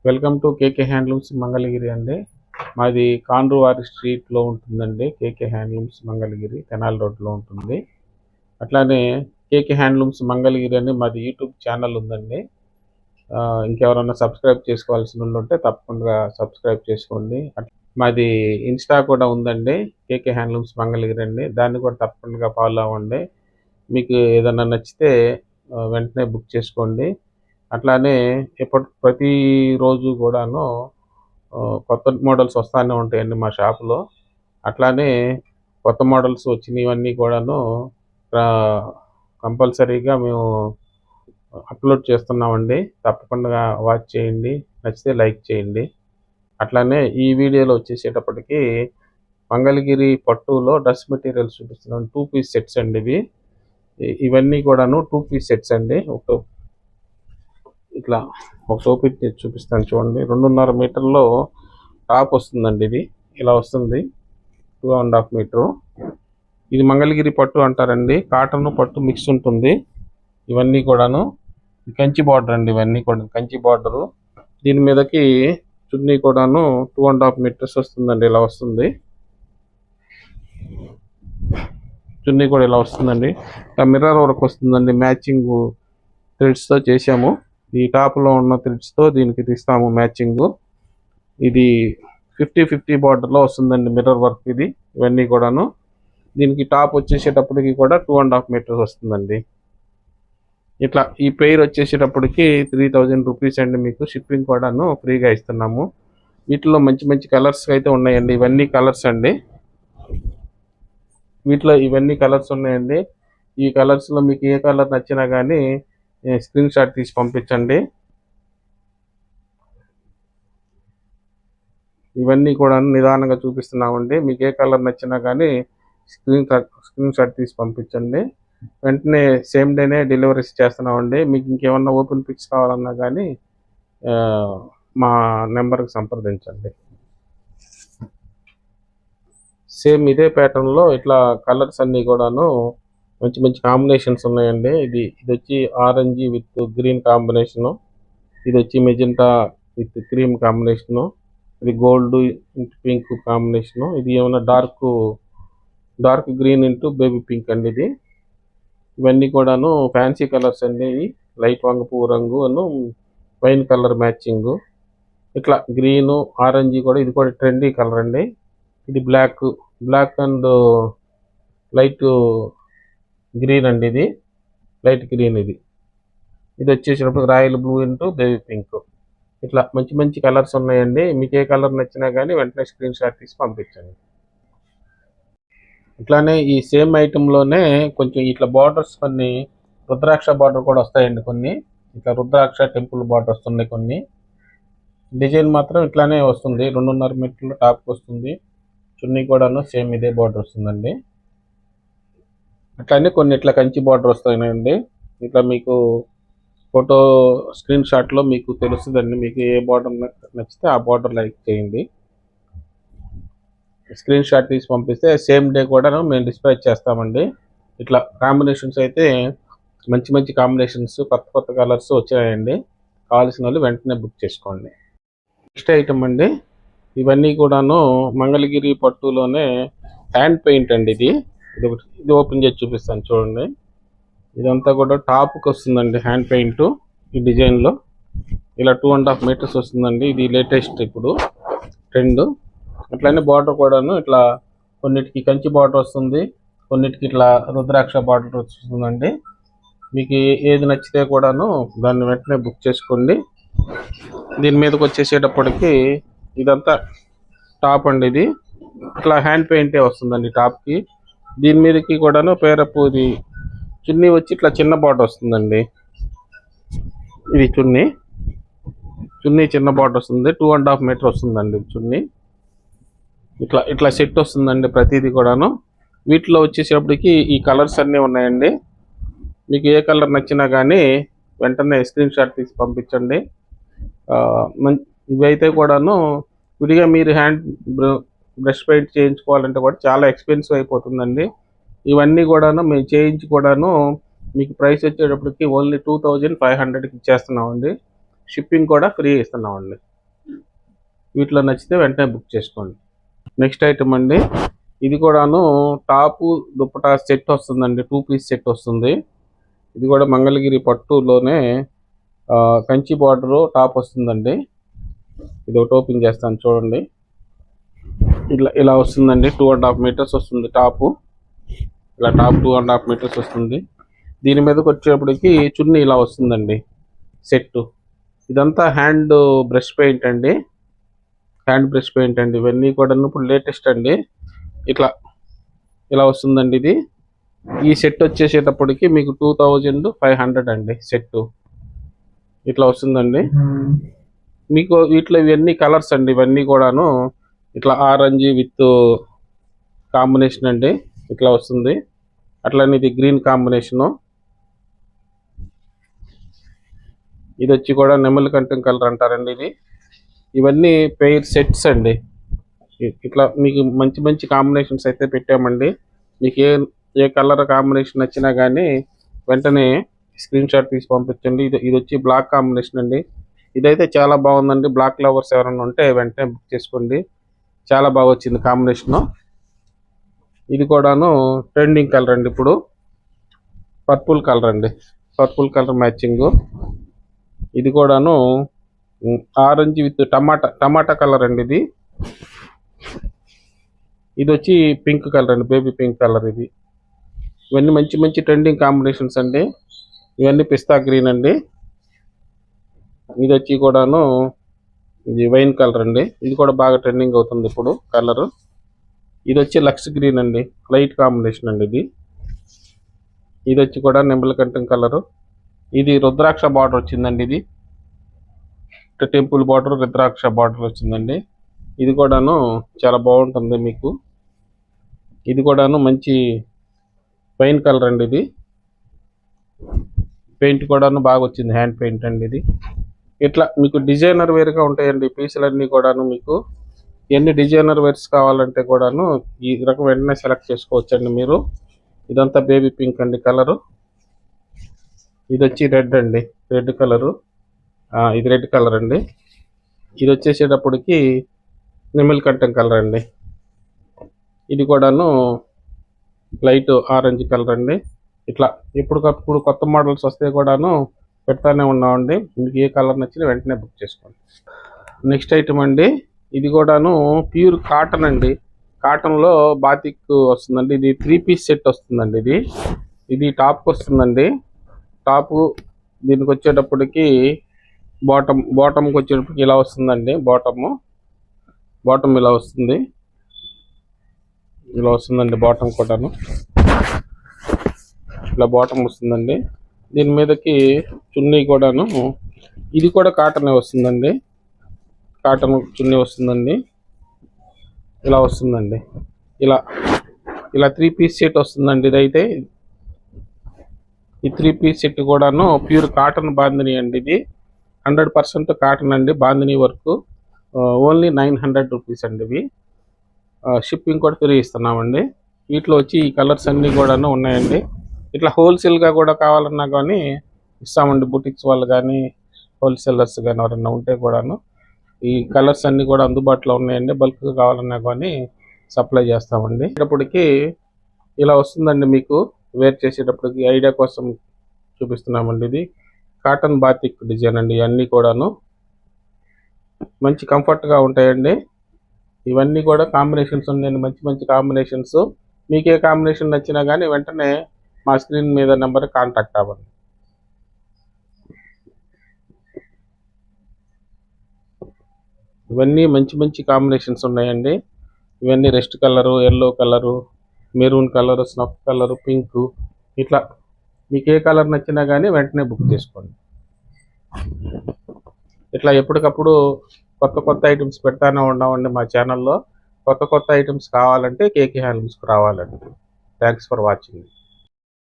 Welcome to KK handlooms Mangalagiri అండి. మాది కాండ్రువారి స్ట్రీట్లో ఉంటుందండి. కేకే హ్యాండ్లూమ్స్ మంగళగిరి తెనాలి రోడ్లో ఉంటుంది. అట్లానే కేకే హ్యాండ్లూమ్స్ మంగళగిరి అని మాది యూట్యూబ్ ఛానల్ ఉందండి. ఇంకెవరన్నా సబ్స్క్రైబ్ చేసుకోవాల్సిన వాళ్ళు ఉంటే తప్పకుండా సబ్స్క్రైబ్ చేసుకోండి. మాది ఇన్స్టా కూడా ఉందండి, కేకే హ్యాండ్లూమ్స్ మంగళగిరి అండి. దాన్ని కూడా తప్పకుండా ఫాలో అవ్వండి. మీకు ఏదన్నా నచ్చితే వెంటనే బుక్ చేసుకోండి. అట్లానే ప్రతిరోజు కూడాను కొత్త మోడల్స్ వస్తూనే ఉంటాయండి మా షాపులో. అట్లానే కొత్త మోడల్స్ వచ్చినవన్నీ కూడాను కంపల్సరీగా మేము అప్లోడ్ చేస్తున్నామండి. తప్పకుండా వాచ్ చేయండి, నచ్చితే లైక్ చేయండి. అట్లానే ఈ వీడియోలో వచ్చేసేటప్పటికి మంగళగిరి పట్టులో డ్రెస్ మెటీరియల్స్ చూపిస్తున్నాను. 2 పీస్ సెట్స్ అండి ఇవి. ఇవన్నీ కూడాను 2 పీస్ సెట్స్ అండి. ఇట్లా ఒక టోపీ చూపిస్తాను చూడండి. 2.5 మీటర్లో టాప్ వస్తుందండి. ఇది ఇలా వస్తుంది, 2.5 మీటరు. ఇది మంగళగిరి పట్టు అంటారండి. కాటన్ పట్టు మిక్స్ ఉంటుంది. ఇవన్నీ కూడాను కంచి బార్డర్ అండి. ఇవన్నీ కూడా కంచి బార్డరు. దీని మీదకి చున్నీ కూడాను 2.5 మీటర్స్ వస్తుందండి. ఇలా వస్తుంది చున్నీ కూడా, ఇలా వస్తుందండి. మిర్రర్ వర్క్ వస్తుందండి. మ్యాచింగ్ థ్రెడ్స్తో చేసాము. ఈ టాప్లో ఉన్న థ్రెడ్స్తో దీనికి తీస్తాము మ్యాచింగ్. ఇది 50-50 బార్డర్లో వస్తుందండి మిర్రర్ వర్క్ ఇది. ఇవన్నీ కూడాను దీనికి టాప్ వచ్చేసేటప్పటికి కూడా 2.5 మీటర్స్ వస్తుందండి. ఇట్లా ఈ పెయిర్ వచ్చేసేటప్పటికి 3000 రూపీస్ అండి. మీకు షిప్పింగ్ కూడాను ఫ్రీగా ఇస్తున్నాము. వీటిలో మంచి మంచి కలర్స్ అయితే ఉన్నాయండి. ఇవన్నీ కలర్స్ అండి. వీటిలో ఇవన్నీ కలర్స్ ఉన్నాయండి. ఈ కలర్స్లో మీకు ఏ కలర్ నచ్చినా కానీ స్క్రీన్ షాట్ తీసి పంపించండి. ఇవన్నీ కూడా నిదానంగా చూపిస్తున్నామండి. మీకు ఏ కలర్ నచ్చినా కానీ స్క్రీన్ షాట్ తీసి పంపించండి. వెంటనే సేమ్ డేనే డెలివరీస్ చేస్తున్నామండి. మీకు ఇంకేమన్నా ఓపెన్ పిక్స్ కావాలన్నా కానీ మా నెంబర్కి సంప్రదించండి. సేమ్ ఇదే ప్యాటర్న్లో ఇట్లా కలర్స్ అన్నీ కూడాను మంచి మంచి కాంబినేషన్స్ ఉన్నాయండి. ఇది వచ్చి ఆరెంజ్ విత్ గ్రీన్ కాంబినేషను. ఇది వచ్చి మెజెంటా విత్ క్రీమ్ కాంబినేషను. ఇది గోల్డ్ ఇంటూ పింక్ కాంబినేషను. ఇది ఏమైనా dark green into baby pink అండి ఇది. ఇవన్నీ కూడాను ఫ్యాన్సీ కలర్స్ అండి. లైట్ వంగపువ్వు రంగు అను వైన్ కలర్ మ్యాచింగ్. ఇట్లా గ్రీను ఆరెంజ్ కూడా, ఇది కూడా ట్రెండీ కలర్ అండి. ఇది బ్లాక్ అండ్ లైట్ గ్రీన్ అండి. ఇది లైట్ గ్రీన్. ఇది వచ్చేసినప్పుడు royal blue into baby pink. ఇట్లా మంచి మంచి కలర్స్ ఉన్నాయండి. మీకు ఏ కలర్ నచ్చినా కానీ వెంటనే స్క్రీన్ షాట్ తీసి పంపించండి. ఇట్లానే ఈ సేమ్ ఐటెంలోనే కొంచెం ఇట్లా బార్డర్స్ కొన్ని రుద్రాక్ష బార్డర్ కూడా వస్తాయండి. కొన్ని ఇట్లా రుద్రాక్ష టెంపుల్ బార్డర్ వస్తున్నాయి. కొన్ని డిజైన్ మాత్రం ఇట్లానే వస్తుంది. 2.5 మీటర్ల టాప్కి వస్తుంది. చున్నీ కూడాను సేమ్ ఇదే బార్డర్ వస్తుందండి. అట్లానే కొన్ని ఇట్లా కంచి బార్డర్ వస్తాయండి. ఇట్లా మీకు ఫోటో స్క్రీన్ షాట్లో మీకు తెలుస్తుందండి. మీకు ఏ బార్డర్ నచ్చితే ఆ బార్డర్ లైక్ చేయండి. స్క్రీన్ షాట్ తీసి పంపిస్తే సేమ్ డే కూడా మేము డిస్పాచ్ చేస్తామండి. ఇట్లా కాంబినేషన్స్ అయితే మంచి మంచి కాంబినేషన్స్, కొత్త కొత్త కలర్స్ వచ్చాయండి. కావాల్సిన వాళ్ళు వెంటనే బుక్ చేసుకోండి. నెక్స్ట్ ఐటమ్ అండి. ఇవన్నీ కూడాను మంగళగిరి పట్టులోనే హ్యాండ్ పెయింట్ అండి. ఇది ఓపెన్ చేసి చూపిస్తాను చూడండి. ఇదంతా కూడా టాప్కి వస్తుందండి హ్యాండ్ పెయింట్. ఈ డిజైన్లో ఇలా 2.5 మీటర్స్ వస్తుందండి. ఇది లేటెస్ట్ ఇప్పుడు ట్రెండ్. అట్లనే బార్డర్ కూడాను ఇట్లా కొన్నిటికి కంచి బార్డర్ వస్తుంది, కొన్నిటికి ఇట్లా రుద్రాక్ష బార్డర్ వస్తుందండి. మీకు ఏది నచ్చితే కూడాను దాన్ని వెంటనే బుక్ చేసుకోండి. దీని మీదకి వచ్చేసేటప్పటికి ఇదంతా టాప్ అండి. ఇది ఇట్లా హ్యాండ్ పెయింటే వస్తుందండి టాప్కి. దీని మీదకి కూడాను పేరపు ఇది చున్నీ వచ్చి ఇట్లా చిన్న బార్డర్ వస్తుందండి. ఇది చున్నీ చిన్న బార్డర్ వస్తుంది. 2.5 మీటర్ వస్తుందండి చున్నీ. ఇట్లా సెట్ వస్తుందండి ప్రతిదీ కూడాను. వీటిలో వచ్చేసేపటికి ఈ కలర్స్ అన్నీ ఉన్నాయండి. మీకు ఏ కలర్ నచ్చినా కానీ వెంటనే స్క్రీన్ షాట్ తీసి పంపించండి. ఇవి అయితే కూడాను విడిగా మీరు హ్యాండ్ బ్రష్ పెయింట్ చేయించుకోవాలంటే కూడా చాలా ఎక్స్పెన్సివ్ అయిపోతుందండి. ఇవన్నీ కూడాను మేము చేయించి కూడాను మీకు ప్రైస్ వచ్చేటప్పటికి ఓన్లీ 2500కి ఇచ్చేస్తున్నామండి. షిప్పింగ్ కూడా ఫ్రీ ఇస్తున్నామండి. వీటిలో నచ్చితే వెంటనే బుక్ చేసుకోండి. నెక్స్ట్ ఐటమ్ అండి, ఇది కూడాను టాపు దుప్పటా సెట్ వస్తుందండి. 2 పీస్ సెట్ వస్తుంది. ఇది కూడా మంగళగిరి పట్టులోనే కంచి బార్డర్ టాప్ వస్తుందండి. ఇది ఒకటి ఓపెన్ చేస్తాను చూడండి. ఇలా వస్తుందండి. 2.5 మీటర్స్ వస్తుంది టాపు. ఇలా టాప్ 2.5 మీటర్స్ వస్తుంది. దీని మీదకి వచ్చేప్పటికి చున్నీ ఇలా వస్తుందండి సెట్. ఇదంతా హ్యాండ్ బ్రష్ పెయింట్ అండి. ఇవన్నీ కూడా ఇప్పుడు లేటెస్ట్ అండి. ఇలా వస్తుందండి. ఇది ఈ సెట్ వచ్చేసేటప్పటికి మీకు 2500 అండి సెట్. ఇట్లా వస్తుందండి. మీకు వీటిలో ఇవన్నీ కలర్స్ అండి. ఇవన్నీ కూడాను ఇట్లా ఆరెంజ్ విత్ కాంబినేషన్ అండి. ఇట్లా వస్తుంది. అట్లనే ఇది గ్రీన్ కాంబినేషను. ఇది వచ్చి కూడా నెమలి కంఠం కలర్ అంటారండి. ఇవన్నీ పెయిర్ సెట్స్ అండి. ఇట్లా మీకు మంచి మంచి కాంబినేషన్స్ అయితే పెట్టామండి. మీకు ఏ కలర్ కాంబినేషన్ నచ్చినా కానీ వెంటనే స్క్రీన్ షాట్ తీసి పంపించండి. ఇది వచ్చి బ్లాక్ కాంబినేషన్ అండి. ఇదైతే చాలా బాగుందండి. బ్లాక్ లవర్స్ ఎవరైనా ఉంటే వెంటనే బుక్ చేసుకోండి. చాలా బాగా వచ్చింది కాంబినేషను. ఇది కూడాను ట్రెండింగ్ కలర్ అండి. ఇప్పుడు పర్పుల్ కలర్ మ్యాచింగ్. ఇది కూడాను ఆరెంజ్ విత్ టమాటా కలర్ అండి. ఇది వచ్చి పింక్ కలర్ అండి, బేబీ పింక్ కలర్. ఇవన్నీ మంచి మంచి ట్రెండింగ్ కాంబినేషన్స్ అండి. ఇవన్నీ పిస్తా గ్రీన్ అండి. ఇది వచ్చి కూడాను ఇది వైన్ కలర్ అండి. ఇది కూడా బాగా ట్రెండింగ్ అవుతుంది ఇప్పుడు కలర్. ఇది వచ్చి లక్స్ గ్రీన్ అండి, లైట్ కాంబినేషన్ అండి. ఇది వచ్చి కూడా నెంబల కంఠం కలరు. ఇది రుద్రాక్ష బార్డర్ వచ్చిందండి. ఇది టెంపుల్ బార్డర్, రుద్రాక్ష బార్డర్ వచ్చిందండి. ఇది కూడాను చాలా బాగుంటుంది మీకు. ఇది కూడాను మంచి వైన్ కలర్ అండి. ఇది పెయింట్ కూడాను బాగా వచ్చింది, హ్యాండ్ పెయింట్ అండి. ఇట్లా మీకు డిజైనర్ వేర్గా ఉంటాయండి పీసులన్నీ కూడాను. మీకు ఎన్ని డిజైనర్ వేర్స్ కావాలంటే కూడాను ఈ రకం వెంటనే సెలెక్ట్ చేసుకోవచ్చండి మీరు. ఇదంతా బేబీ పింక్ అండి కలరు. ఇది వచ్చి రెడ్ అండి, రెడ్ కలరు. ఇది రెడ్ కలర్ అండి. ఇది వచ్చేసేటప్పటికి నెమలి కంఠం కలర్ అండి. ఇది కూడాను లైట్ ఆరెంజ్ కలర్ అండి. ఇట్లా ఎప్పటికప్పుడు కొత్త మోడల్స్ వస్తే కూడాను పెడతానే ఉన్నామండి. మీకు ఏ కలర్ నచ్చినా వెంటనే బుక్ చేసుకోండి. నెక్స్ట్ ఐటమ్ అండి, ఇది కూడాను ప్యూర్ కాటన్ అండి. కాటన్లో బాతిక్ వస్తుందండి. ఇది 3 పీస్ సెట్ వస్తుందండి. ఇది టాప్కి వస్తుందండి. టాపు దీనికి వచ్చేటప్పటికి బాటమ్కి వచ్చేటప్పటికి ఇలా వస్తుందండి. బాటమ్ ఇలా వస్తుందండి. బాటమ్ కూడాను ఇలా బాటమ్ వస్తుందండి. దీని మీదకి చున్నీ కూడాను ఇది కూడా కాటనే వస్తుందండి. కాటన్ చున్నీ వస్తుందండి. ఇలా వస్తుందండి. ఇలా 3 పీస్ సెట్ వస్తుందండి. ఇదైతే ఈ 3 పీస్ సెట్ కూడాను ప్యూర్ కాటన్ బాందిని అండి. ఇది 100% కాటన్ అండి. బాందిని వర్క్. ఓన్లీ 900 రూపీస్ అండి. ఇవి షిప్పింగ్ కూడా ఫ్రీ ఇస్తున్నామండి. వీటిలో వచ్చి ఈ కలర్స్ అన్నీ కూడాను ఉన్నాయండి. ఇట్లా హోల్సేల్గా కూడా కావాలన్నా కానీ ఇస్తామండి. బుటిక్స్ వాళ్ళు కానీ హోల్సేలర్స్ కానీ ఎవరైనా ఉంటే కూడాను ఈ కలర్స్ అన్నీ కూడా అందుబాటులో ఉన్నాయండి. బల్క్గా కావాలన్నా కానీ సప్లై చేస్తామండి. ఇప్పటికి ఇలా వస్తుందండి. మీకు వేర్ చేసేటప్పటికి ఐడియా కోసం చూపిస్తున్నామండి. ఇది కాటన్ బాతిక్ డిజైన్ అండి. ఇవన్నీ కూడాను మంచి కంఫర్ట్గా ఉంటాయండి. ఇవన్నీ కూడా కాంబినేషన్స్ ఉన్నాయండి, మంచి మంచి కాంబినేషన్స్. మీకు ఏ కాంబినేషన్ నచ్చినా కానీ వెంటనే మా స్క్రీన్ మీద నెంబర్ కాంటాక్ట్ అవ్వండి. ఇవన్నీ మంచి మంచి కాంబినేషన్స్ ఉన్నాయండి. ఇవన్నీ rest colour, yellow colour, maroon colour, snuff colour, pink. ఇట్లా మీకు ఏ కలర్ నచ్చినా కానీ వెంటనే బుక్ చేసుకోండి. ఇట్లా ఎప్పటికప్పుడు కొత్త ఐటమ్స్ పెడతానే ఉన్నామండి మా ఛానల్లో. కొత్త ఐటమ్స్ కావాలంటే కేకే హ్యాండ్లూమ్స్కి రావాలండి. Thanks for watching.